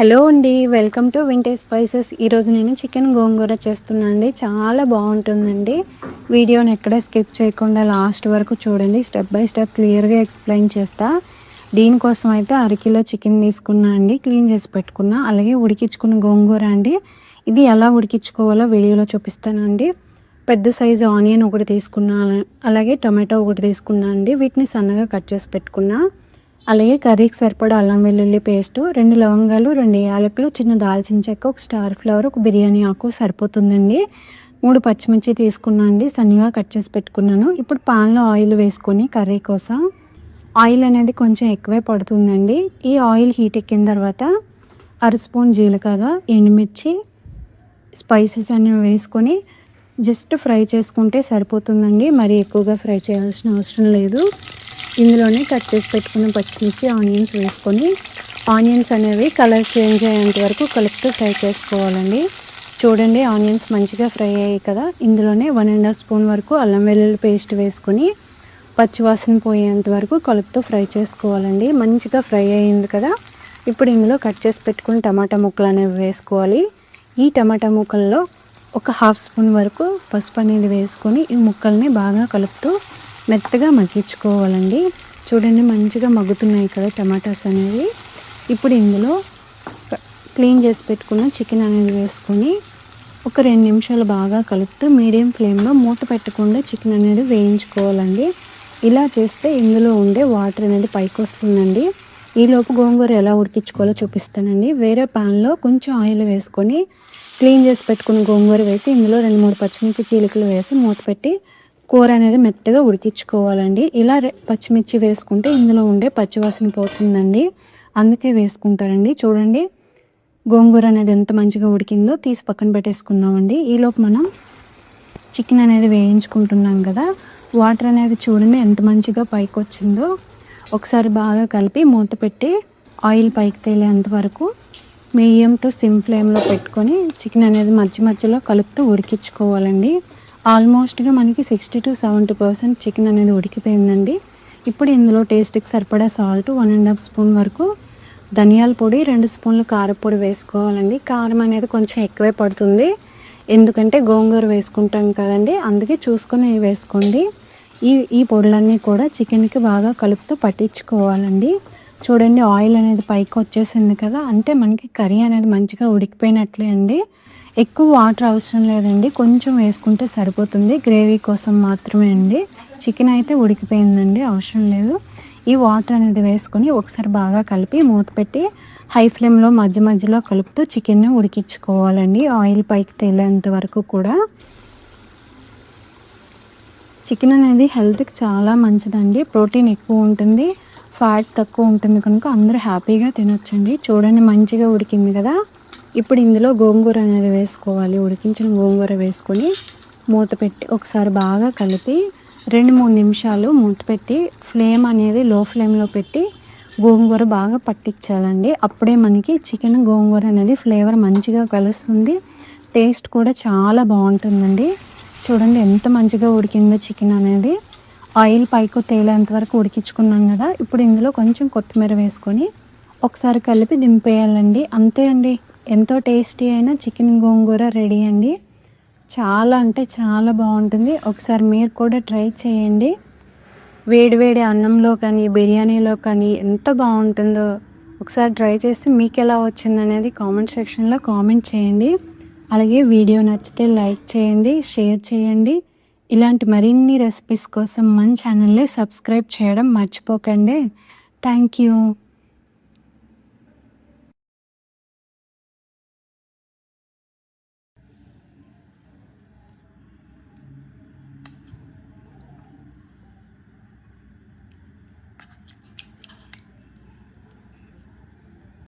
Hello అండి, welcome to vintage spices. ఈరోజు నేను చికెన్ గోంగూర చేస్తున్నాను అండి. చాలా బాగుంటుందండి. వీడియోని ఎక్కడ స్కిప్ చేయకుండా లాస్ట్ వరకు చూడండి. స్టెప్ బై స్టెప్ క్లియర్గా ఎక్స్ప్లెయిన్ చేస్తా. దీనికోసం అయితే అరకిలో చికెన్ తీసుకున్నా అండి, క్లీన్ చేసి పెట్టుకున్నా. అలాగే ఉడికించుకున్న గోంగూర అండి. ఇది ఎలా ఉడికించుకోవాలో వీడియోలో చూపిస్తానండి. పెద్ద సైజు ఆనియన్ ఒకటి తీసుకున్నా, అలాగే టొమాటో ఒకటి తీసుకున్నా అండి. వీటిని సన్నగా కట్ చేసి పెట్టుకున్నా. అలాగే కర్రీకి సరిపడా అల్లం వెల్లుల్లి పేస్టు, 2 లవంగాలు, 2 యాలకులు, చిన్న దాల్చిన చెక్క, ఒక స్టార్ ఫ్లవర్, ఒక బిర్యానీ ఆకు సరిపోతుందండి. 3 పచ్చిమిర్చి తీసుకున్నాను అండి, సన్నగా కట్ చేసి పెట్టుకున్నాను. ఇప్పుడు పాన్లో ఆయిల్ వేసుకొని కర్రీ కోసం ఆయిల్ అనేది కొంచెం ఎక్కువే పడుతుందండి. ఈ ఆయిల్ హీట్ ఎక్కిన తర్వాత స్పూన్ జీలకర్ర, ఎండుమిర్చి, స్పైసెస్ అనేవి వేసుకొని జస్ట్ ఫ్రై చేసుకుంటే సరిపోతుందండి. మరి ఎక్కువగా ఫ్రై చేయాల్సిన అవసరం లేదు. ఇందులోనే కట్ చేసి పెట్టుకున్న పచ్చిమిర్చి, ఆనియన్స్ వేసుకొని ఆనియన్స్ అనేవి కలర్ చేంజ్ అయ్యేంత వరకు కలుపుతూ ఫ్రై చేసుకోవాలండి. చూడండి, ఆనియన్స్ మంచిగా ఫ్రై అయ్యాయి కదా. ఇందులోనే 1.5 స్పూన్ వరకు అల్లం వెల్లుల్లి పేస్ట్ వేసుకొని పచ్చివాసన పోయేంత వరకు కలుపుతూ ఫ్రై చేసుకోవాలండి. మంచిగా ఫ్రై అయ్యింది కదా. ఇప్పుడు ఇందులో కట్ చేసి పెట్టుకుని టమాటా ముక్కలు అనేవి వేసుకోవాలి. ఈ టమాటా ముక్కల్లో ఒక 1/2 స్పూన్ వరకు పసుపు అనేది వేసుకొని ఈ ముక్కల్ని బాగా కలుపుతూ మెత్తగా మగ్గించుకోవాలండి. చూడండి, మంచిగా మగ్గుతున్నాయి కదా టమాటాస్ అనేవి. ఇప్పుడు ఇందులో క్లీన్ చేసి పెట్టుకున్న చికెన్ అనేది వేసుకొని ఒక 2 నిమిషాలు బాగా కలుపుతూ మీడియం ఫ్లేమ్లో మూత పెట్టకుండా చికెన్ అనేది వేయించుకోవాలండి. ఇలా చేస్తే ఇందులో ఉండే వాటర్ అనేది పైకి వస్తుందండి. ఈలోపు గోంగూర ఎలా ఉడికించుకోవాలో చూపిస్తానండి. వేరే ప్యాన్లో కొంచెం ఆయిల్ వేసుకొని క్లీన్ చేసి పెట్టుకున్న గోంగూర వేసి ఇందులో 2-3 పచ్చిమిర్చి చీలికలు వేసి మూత పెట్టి కూర అనేది మెత్తగా ఉడికించుకోవాలండి. ఇలా పచ్చిమిర్చి వేసుకుంటే ఇందులో ఉండే పచ్చివాసన పోతుందండి, అందుకే వేసుకుంటారండి. చూడండి, గోంగూర అనేది ఎంత మంచిగా ఉడికిందో తీసి పక్కన పెట్టేసుకుందామండి. ఈలోపు మనం చికెన్ అనేది వేయించుకుంటున్నాం కదా. వాటర్ అనేది చూడండి ఎంత మంచిగా పైకి వచ్చిందో. ఒకసారి బాగా కలిపి మూత పెట్టి ఆయిల్ పైకి తేలేంత వరకు మీడియం టు సిమ్ ఫ్లేమ్లో పెట్టుకొని చికెన్ అనేది మధ్య మధ్యలో కలుపుతూ ఉడికించుకోవాలండి. ఆల్మోస్ట్గా మనకి 60-70% చికెన్ అనేది ఉడికిపోయిందండి. ఇప్పుడు ఇందులో టేస్ట్కి సరిపడా సాల్ట్, 1.5 స్పూన్ వరకు ధనియాల పొడి, 2 స్పూన్లు కారపొడి వేసుకోవాలండి. కారం అనేది కొంచెం ఎక్కువే పడుతుంది, ఎందుకంటే గోంగూర వేసుకుంటాం కదండి, అందుకే చూసుకొని వేసుకోండి. ఈ పొడులన్నీ కూడా చికెన్కి బాగా కలుపుతూ పట్టించుకోవాలండి. చూడండి, ఆయిల్ అనేది పైకి వచ్చేసింది కదా, అంటే మనకి కర్రీ అనేది మంచిగా ఉడికిపోయినట్లే అండి. ఎక్కువ వాటర్ అవసరం లేదండి, కొంచెం వేసుకుంటే సరిపోతుంది. గ్రేవీ కోసం మాత్రమే అండి. చికెన్ అయితే ఉడికిపోయిందండి, అవసరం లేదు. ఈ వాటర్ అనేది వేసుకొని ఒకసారి బాగా కలిపి మూత పెట్టి హై ఫ్లేమ్లో మధ్య మధ్యలో కలుపుతూ చికెన్ని ఉడికించుకోవాలండి. ఆయిల్ పైకి తేలేంత వరకు కూడా. చికెన్ అనేది హెల్త్కి చాలా మంచిదండి. ప్రోటీన్ ఎక్కువ ఉంటుంది, ఫ్యాట్ తక్కువ ఉంటుంది, కనుక అందరూ హ్యాపీగా తినొచ్చండి. చూడండి, మంచిగా ఉడికింది కదా. ఇప్పుడు ఇందులో గోంగూర అనేది వేసుకోవాలి. ఉడికించిన గోంగూర వేసుకొని మూత పెట్టి ఒకసారి బాగా కలిపి 2-3 నిమిషాలు మూత పెట్టి ఫ్లేమ్ అనేది లో ఫ్లేమ్లో పెట్టి గోంగూర బాగా పట్టించాలండి. అప్పుడే మనకి చికెన్ గోంగూర అనేది ఫ్లేవర్ మంచిగా కలుస్తుంది. టేస్ట్ కూడా చాలా బాగుంటుందండి. చూడండి ఎంత మంచిగా ఉడికిందో చికెన్ అనేది. ఆయిల్ పైకి తేలేంత వరకు ఉడికించుకున్నాం కదా. ఇప్పుడు ఇందులో కొంచెం కొత్తిమీర వేసుకొని ఒకసారి కలిపి దింపేయాలండి. అంతే అండి, ఎంతో టేస్టీ అయిన చికెన్ గోంగూర రెడీ అండి. చాలా అంటే చాలా బాగుంటుంది. ఒకసారి మీరు కూడా ట్రై చేయండి. వేడివేడి అన్నంలో కానీ బిర్యానీలో కానీ ఎంత బాగుంటుందో ఒకసారి ట్రై చేసి మీకు ఎలా వచ్చిందనేది కామెంట్ సెక్షన్లో కామెంట్ చేయండి. అలాగే వీడియో నచ్చితే లైక్ చేయండి, షేర్ చేయండి. ఇలాంటి మరిన్ని రెసిపీస్ కోసం మన ఛానల్ని సబ్స్క్రైబ్ చేయడం మర్చిపోకండి. Thank you.